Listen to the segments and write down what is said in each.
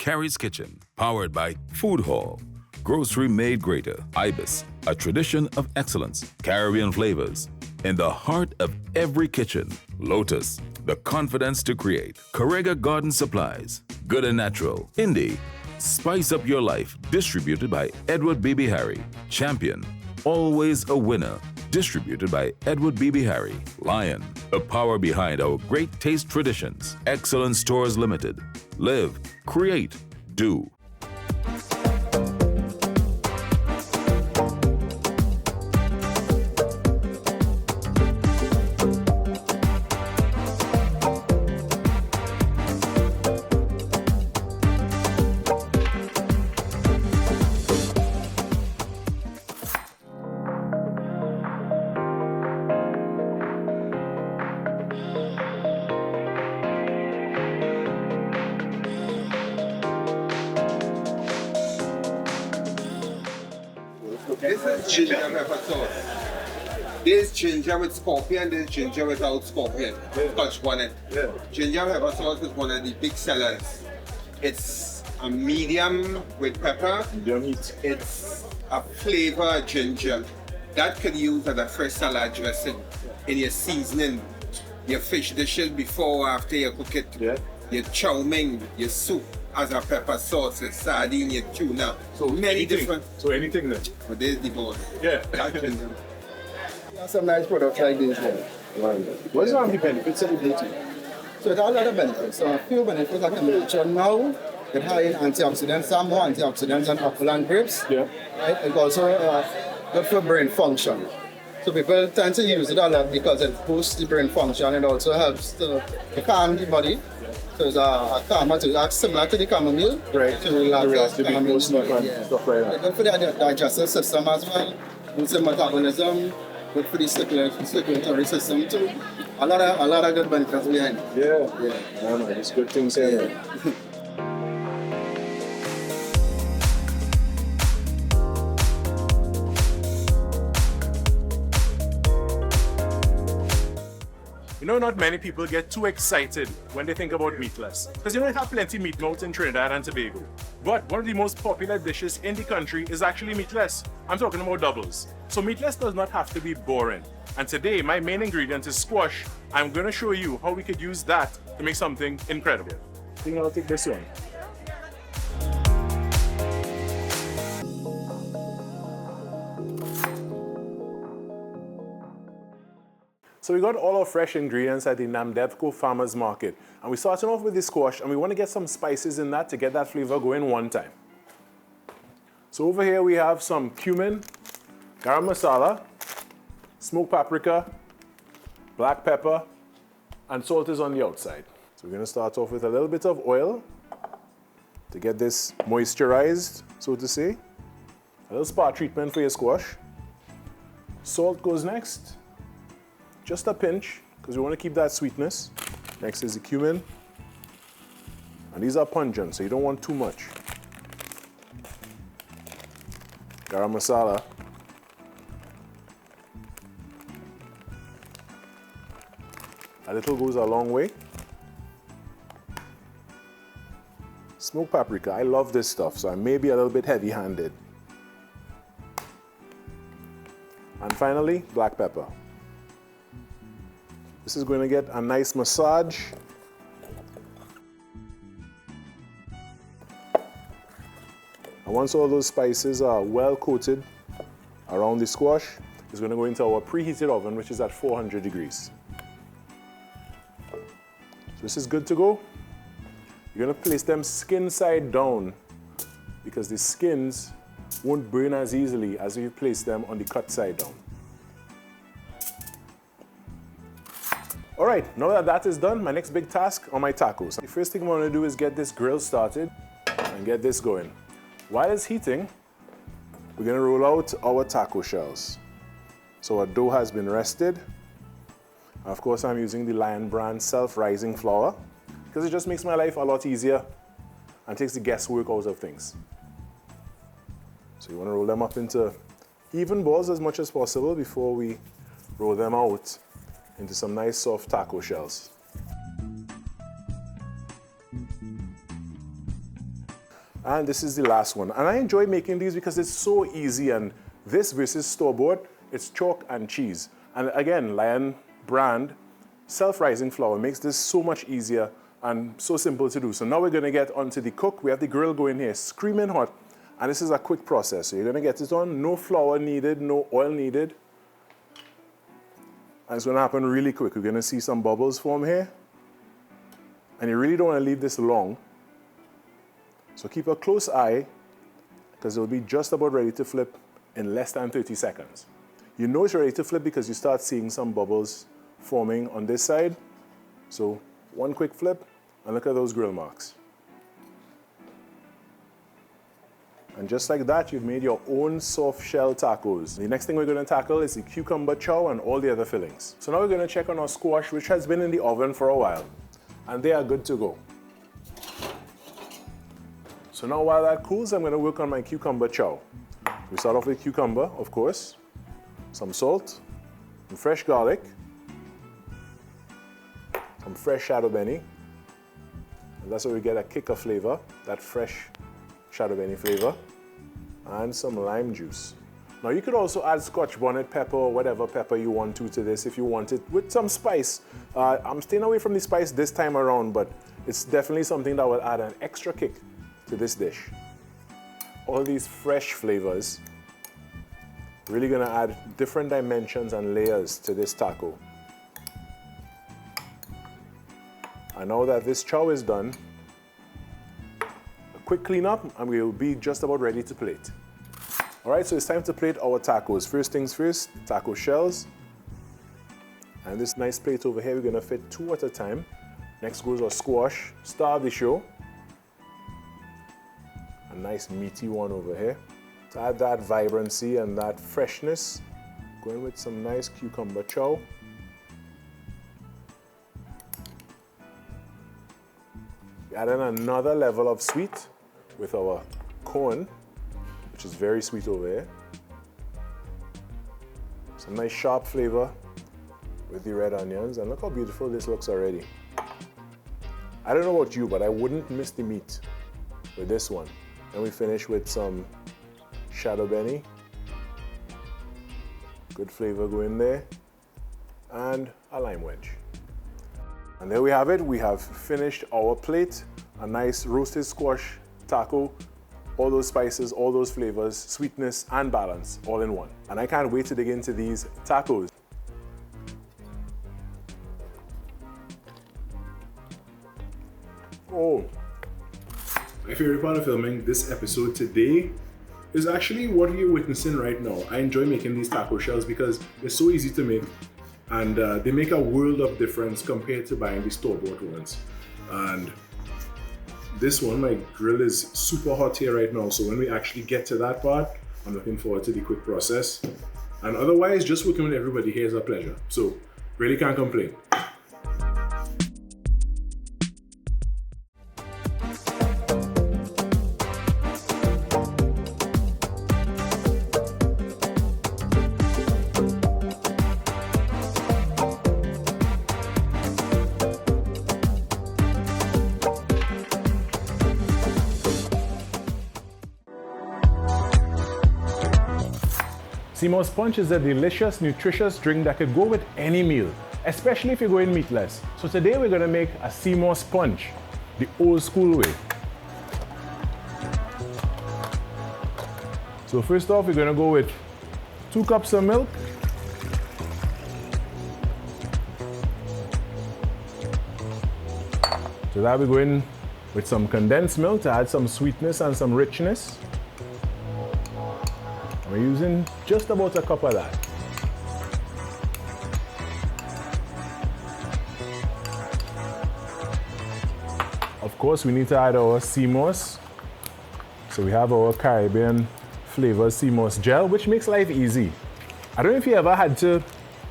Khary's Kitchen, powered by Food Hall, Grocery Made Greater, Ibis, a tradition of excellence, Caribbean flavors. In the heart of every kitchen, Lotus, the confidence to create. Correga Garden Supplies, Good and Natural. Indie, spice up your life, distributed by Edward B.B. Harry. Champion, always a winner, distributed by Edward B.B. Harry. Lion, the power behind our great taste traditions. Excellence Stores Limited. Live, create, do. This is ginger pepper sauce. There's ginger with scorpion, there's ginger without scorpion. Touch one it. Ginger pepper sauce is one of the big sellers. It's a medium with pepper. Medium heat. It's a flavor ginger. That could use as a fresh salad dressing in your seasoning, your fish dishes before or after you cook it. Your chow mein, your soup as a pepper sauce, your sardine, your tuna. So many anything, different. So anything then? But there's the board. Yeah. Some nice products like this here. What is one of the benefits of the beauty? So it has a lot of benefits. So a few benefits I can mention now. It high in antioxidants, some more antioxidants than apple and grapes. Yeah. Right? It's also good for brain function. So people tend to use it a lot because it boosts the brain function. It also helps to calm the body. So it's a calmer too, similar to the chamomile. Right. To relax the calming stuff body. and stuff like that. It's good for the digestive system as well. Good for metabolism. Good for the circulatory system too. A lot of good benefits behind it. Yeah. No, it's good things here. Yeah. You know, not many people get too excited when they think about meatless. Because you know, we have plenty meat mouths in Trinidad and Tobago. But one of the most popular dishes in the country is actually meatless. I'm talking about doubles. So meatless does not have to be boring. And today, my main ingredient is squash. I'm going to show you how we could use that to make something incredible. I think I'll take this one. So we got all our fresh ingredients at the Namdebco Farmers Market. And we're starting off with the squash, and we want to get some spices in that to get that flavor going one time. So over here we have some cumin, garam masala, smoked paprika, black pepper, and salt is on the outside. So we're going to start off with a little bit of oil to get this moisturized, so to say. A little spa treatment for your squash. Salt goes next. Just a pinch, because we want to keep that sweetness. Next is the cumin. And these are pungent, so you don't want too much. Garam masala. A little goes a long way. Smoked paprika. I love this stuff, so I may be a little bit heavy-handed. And finally, black pepper. This is going to get a nice massage. And once all those spices are well coated around the squash, it's going to go into our preheated oven, which is at 400 degrees. So this is good to go. You're going to place them skin side down because the skins won't burn as easily as if you place them on the cut side down. All right, now that that is done, my next big task are my tacos. The first thing I want to do is get this grill started and get this going. While it's heating, we're going to roll out our taco shells. So our dough has been rested. Of course, I'm using the Lion brand self-rising flour because it just makes my life a lot easier and takes the guesswork out of things. So you want to roll them up into even balls as much as possible before we roll them out into some nice soft taco shells. And this is the last one. And I enjoy making these because it's so easy, and this versus store-bought, it's chalk and cheese. And again, Lion brand self-rising flour makes this so much easier and so simple to do. So now we're gonna get onto the cook. We have the grill going here, screaming hot. And this is a quick process. So you're gonna get it on, no flour needed, no oil needed. And it's gonna happen really quick. We're gonna see some bubbles form here. And you really don't wanna leave this long. So keep a close eye, because it'll be just about ready to flip in less than 30 seconds. You know it's ready to flip because you start seeing some bubbles forming on this side. So one quick flip, and look at those grill marks. And just like that, you've made your own soft shell tacos. The next thing we're gonna tackle is the cucumber chow and all the other fillings. So now we're gonna check on our squash, which has been in the oven for a while. And they are good to go. So now while that cools, I'm gonna work on my cucumber chow. We start off with cucumber, of course, some salt, some fresh garlic, some fresh shadow benny. And that's where we get a kick of flavor, that fresh shadow benny flavor, and some lime juice. Now you could also add Scotch bonnet pepper or whatever pepper you want to this if you want it with some spice. I'm staying away from the spice this time around, but it's definitely something that will add an extra kick to this dish. All these fresh flavors really gonna add different dimensions and layers to this taco. And now that this chow is done, quick cleanup and we'll be just about ready to plate. All right, so it's time to plate our tacos. First things first, taco shells. And this nice plate over here, we're gonna fit 2 at a time. Next goes our squash, star of the show. A nice meaty one over here. To add that vibrancy and that freshness, going with some nice cucumber chow. Adding another level of sweet with our corn, which is very sweet over here. Some nice sharp flavor with the red onions, and look how beautiful this looks already. I don't know about you, but I wouldn't miss the meat with this one. And we finish with some shadow benny. Good flavor going there. And a lime wedge. And there we have it. We have finished our plate. A nice roasted squash taco. All those spices, all those flavors, sweetness and balance, all in one. And I can't wait to dig into these tacos. Oh. My favorite part of filming this episode today is actually what you're witnessing right now. I enjoy making these taco shells because they're so easy to make, and they make a world of difference compared to buying the store-bought ones. And this one, my grill is super hot here right now, so when we actually get to that part, I'm looking forward to the quick process. And otherwise, just working with everybody here is a pleasure. So really can't complain. CMOS Punch is a delicious, nutritious drink that could go with any meal, especially if you're going meatless. So today we're gonna make a CMOS Punch, the old school way. So first off, we're gonna go with 2 cups of milk. So that we're going with some condensed milk to add some sweetness and some richness. We're using just about a cup of that. Of course, we need to add our CMOS. So we have our Caribbean flavored CMOS gel, which makes life easy. I don't know if you ever had to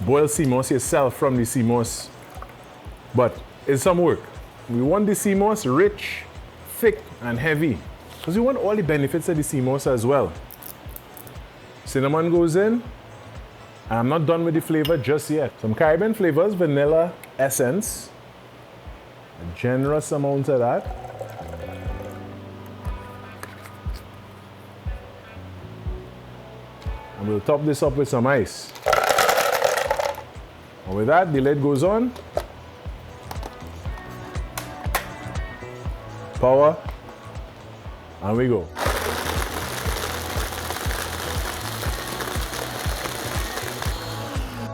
boil CMOS yourself from the CMOS, but it's some work. We want the CMOS rich, thick, and heavy, because we want all the benefits of the CMOS as well. Cinnamon goes in. I'm not done with the flavor just yet. Some Caribbean flavors, vanilla essence. A generous amount of that. And we'll top this up with some ice. And with that, the lid goes on. Power. And we go.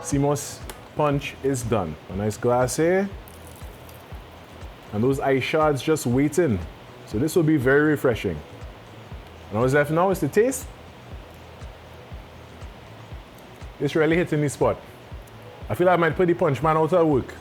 CMOS punch is done. A nice glass here. And those ice shards just waiting. So this will be very refreshing. And all that's left now is to taste. It's really hitting the spot. I feel like I might put the punch man out of work.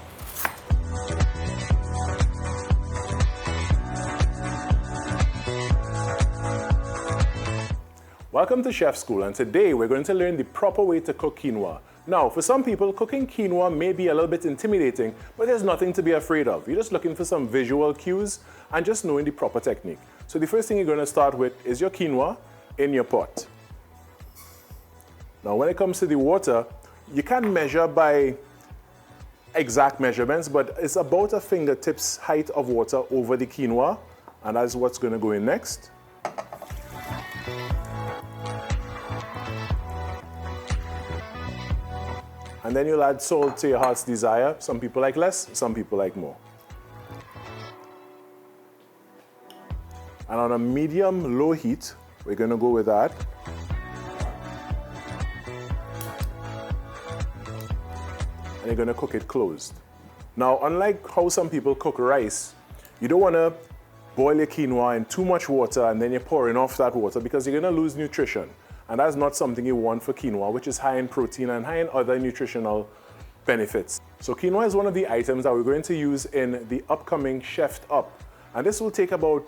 Welcome to Chef School, and today we're going to learn the proper way to cook quinoa. Now, for some people, cooking quinoa may be a little bit intimidating, but there's nothing to be afraid of. You're just looking for some visual cues and just knowing the proper technique. So the first thing you're going to start with is your quinoa in your pot. Now, when it comes to the water, you can't measure by exact measurements, but it's about a fingertips height of water over the quinoa, and that's what's going to go in next. And then you'll add salt to your heart's desire. Some people like less, some people like more. And on a medium-low heat, we're going to go with that. And you're going to cook it closed. Now, unlike how some people cook rice, you don't want to boil your quinoa in too much water and then you're pouring off that water because you're going to lose nutrition. And that's not something you want for quinoa, which is high in protein and high in other nutritional benefits. So quinoa is one of the items that we're going to use in the upcoming Chef'd Up. And this will take about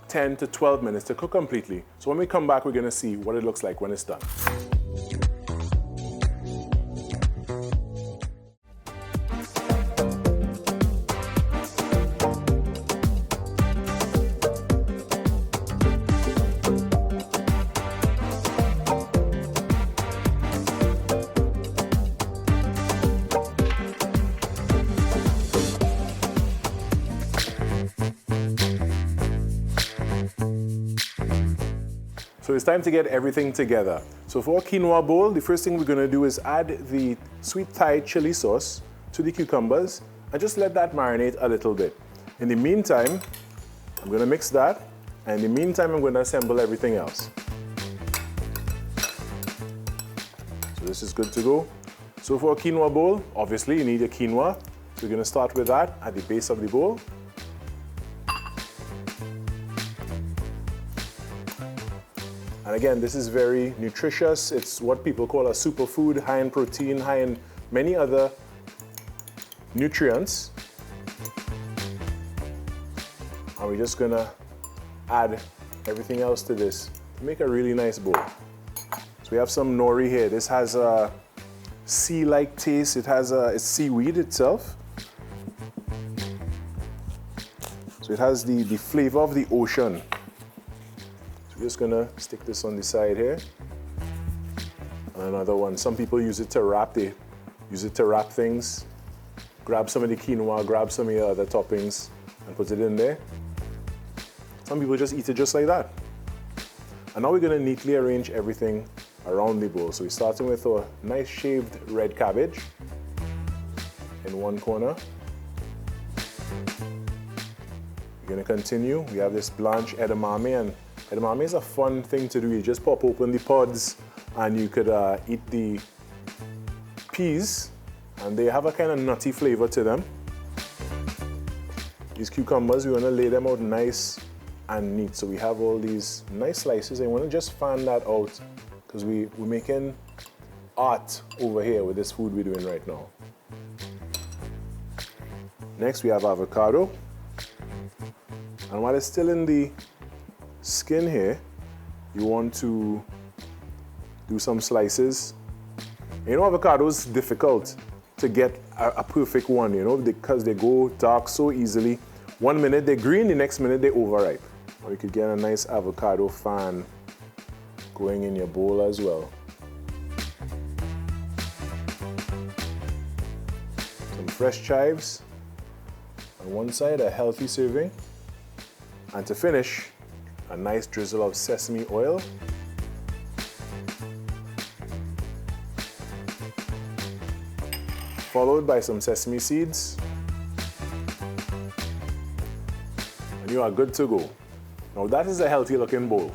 10 to 12 minutes to cook completely. So when we come back, we're going to see what it looks like when it's done. So it's time to get everything together. So for our quinoa bowl, the first thing we're going to do is add the sweet Thai chili sauce to the cucumbers and just let that marinate a little bit. In the meantime, I'm going to mix that, and in the meantime, I'm going to assemble everything else. So this is good to go. So for a quinoa bowl, obviously you need your quinoa. So we're going to start with that at the base of the bowl. And again, this is very nutritious. It's what people call a superfood, high in protein, high in many other nutrients. And we're just gonna add everything else to this to make a really nice bowl. So we have some nori here. This has a sea-like taste. It's seaweed itself. So it has the flavor of the ocean. We're just gonna stick this on the side here. And another one. Some people use it to wrap. They use it to wrap things. Grab some of the quinoa, grab some of your other toppings, and put it in there. Some people just eat it just like that. And now we're gonna neatly arrange everything around the bowl. So we're starting with a nice shaved red cabbage in one corner. We're gonna continue. We have this blanched edamame, and edamame is a fun thing to do. You just pop open the pods and you could eat the peas, and they have a kind of nutty flavor to them. These cucumbers, we want to lay them out nice and neat. So we have all these nice slices, and we want to just fan that out because we're making art over here with this food we're doing right now. Next we have avocado. And while it's still in the skin here, you want to do some slices. You know, avocado is difficult to get a perfect one, you know, because they go dark so easily. 1 minute they're green, the next minute they're overripe. Or you could get a nice avocado fan going in your bowl as well. Some fresh chives on one side, a healthy serving. And to finish, a nice drizzle of sesame oil. followed by some sesame seeds. And you are good to go. Now that is a healthy looking bowl.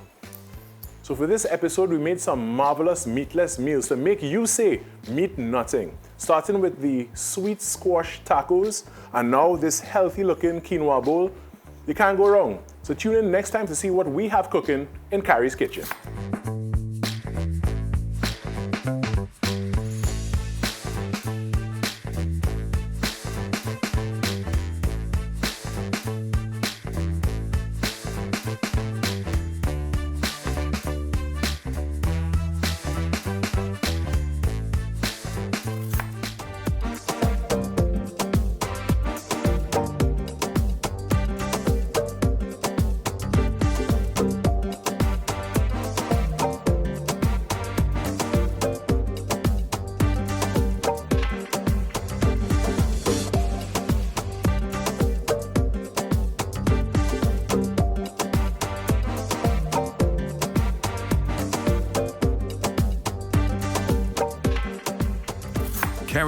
So for this episode, we made some marvelous meatless meals to make you say meat nothing. Starting with the sweet squash tacos and now this healthy looking quinoa bowl. You can't go wrong. So tune in next time to see what we have cooking in Khary's kitchen.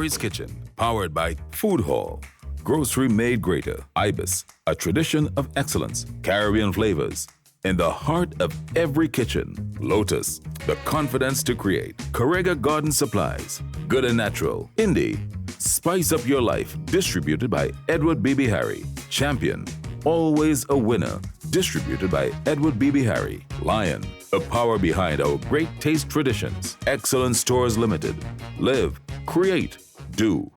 Khary's Kitchen, powered by Food Hall. Grocery made greater. Ibis, a tradition of excellence. Caribbean flavors. In the heart of every kitchen. Lotus, the confidence to create. Correga Garden Supplies. Good and natural. Indie, spice up your life. Distributed by Edward B.B. Harry. Champion, always a winner. Distributed by Edward B.B. Harry. Lion, the power behind our great taste traditions. Excellence Stores Limited. Live, create, do.